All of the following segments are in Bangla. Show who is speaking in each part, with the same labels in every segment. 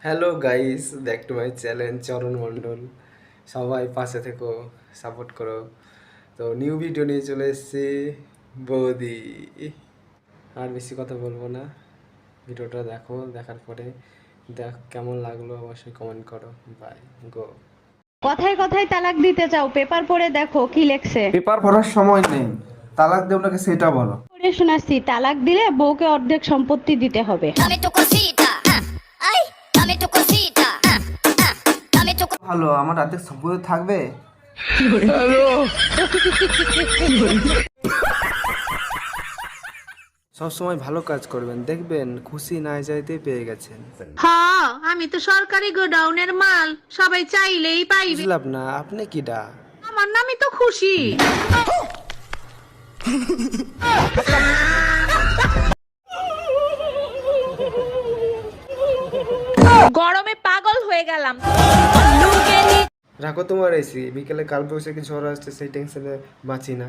Speaker 1: Hello guys, back to my channel চরণ মণ্ডল। সবাই পাশে থেকো, সাপোর্ট করো। তো নিউ ভিডিও নিয়ে চলে এসেছি বৌদি। আর বেশি কথা বলবো না, ভিডিওটা দেখো, দেখার পরে কেমন লাগলো অবশ্যই কমেন্ট করো। বাই, গো।
Speaker 2: কথায় কথায় তালাক দিতে চাও, পেপার পড়ে দেখো কি লেখছে।
Speaker 3: পেপার পড়ার সময় নেই, তালাক দেব নাকি সেটা বলো।
Speaker 2: পড়ে শোনাচ্ছি, তালাক দিলে বউকে অর্ধেক সম্পত্তি দিতে হবে।
Speaker 4: Dame tu cosita, ay, dame tu cosita, dame tu
Speaker 3: ভালো, আমার রাতে সম্পত্তি থাকবে।
Speaker 1: সবসময় ভালো কাজ করবেন, দেখবেন খুশি না যাইতেই পেয়ে গেছেন।
Speaker 5: হ্যাঁ, আমি তো সরকারি গোডাউনের মাল, সবাই চাইলেই পাইবে।
Speaker 1: বুঝলাম না, আপনি কি ডা?
Speaker 5: আমার নামই তো খুশি। গরমে পাগল হয়ে গেলাম।
Speaker 1: রাখো তোমার এসি, বিকেলে কাল বৈশাখী ঝড় আসছে, সেই টেনশনে বাঁচি না।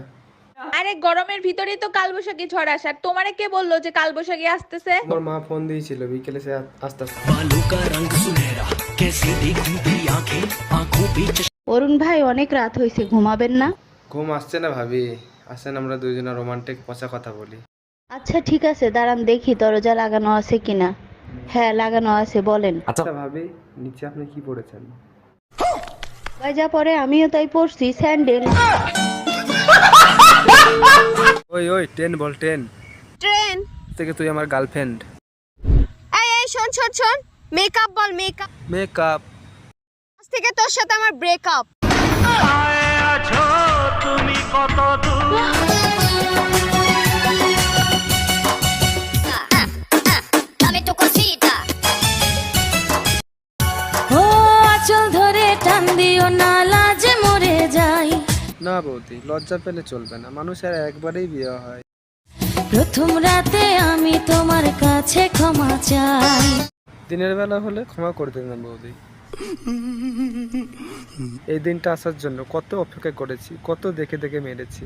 Speaker 5: আরে গরমের ভিতরেই তো কালবৈশাখী ঝড় আসার, তোমারে কে বললো যে কালবৈশাখী আসতেছে?
Speaker 1: আমার মা ফোন দিয়েছিল, বিকেলে সে আসতে।
Speaker 2: অরুণ ভাই, অনেক রাত হয়েছে, ঘুমাবেন না?
Speaker 1: ঘুম আসছে না ভাবি, আসেন আমরা দুজনে রোমান্টিক পচা কথা বলি।
Speaker 2: আচ্ছা ঠিক আছে, দাঁড়ান দেখি দরজা লাগানো আছে কিনা। হ্যাঁ, লাগানো আছে, বলেন।
Speaker 1: আচ্ছা ভাবি, নিচে আপনি কি পড়েছেন?
Speaker 2: ভাই যা পরে আমিও তাই পড়ছি, স্যান্ডেল।
Speaker 1: ওই ওই, 10 বল 10
Speaker 5: ট্রেন।
Speaker 1: থেকে তুই আমার গার্লফ্রেন্ড।
Speaker 5: এই শোন শোন শোন, মেকআপ বল, মেকআপ।
Speaker 1: মেকআপ।
Speaker 5: আজ থেকে তোর সাথে আমার ব্রেকআপ।
Speaker 4: dame tu cosita.
Speaker 6: ও আঁচল ধরে টান দিও না, লাজে মরে যাই।
Speaker 1: না বৌদি, লজ্জা পেলে চলবে না, মানুষের একবারেই বিয়ে হয়।
Speaker 6: প্রথম রাতে আমি তোমার কাছে ক্ষমা চাই।
Speaker 1: দিনের বেলা হলে ক্ষমা করে দেন না বৌদি। এই দিনটা আসার জন্য কত অপেক্ষা করেছি, কত দেখে দেখে মেরেছি।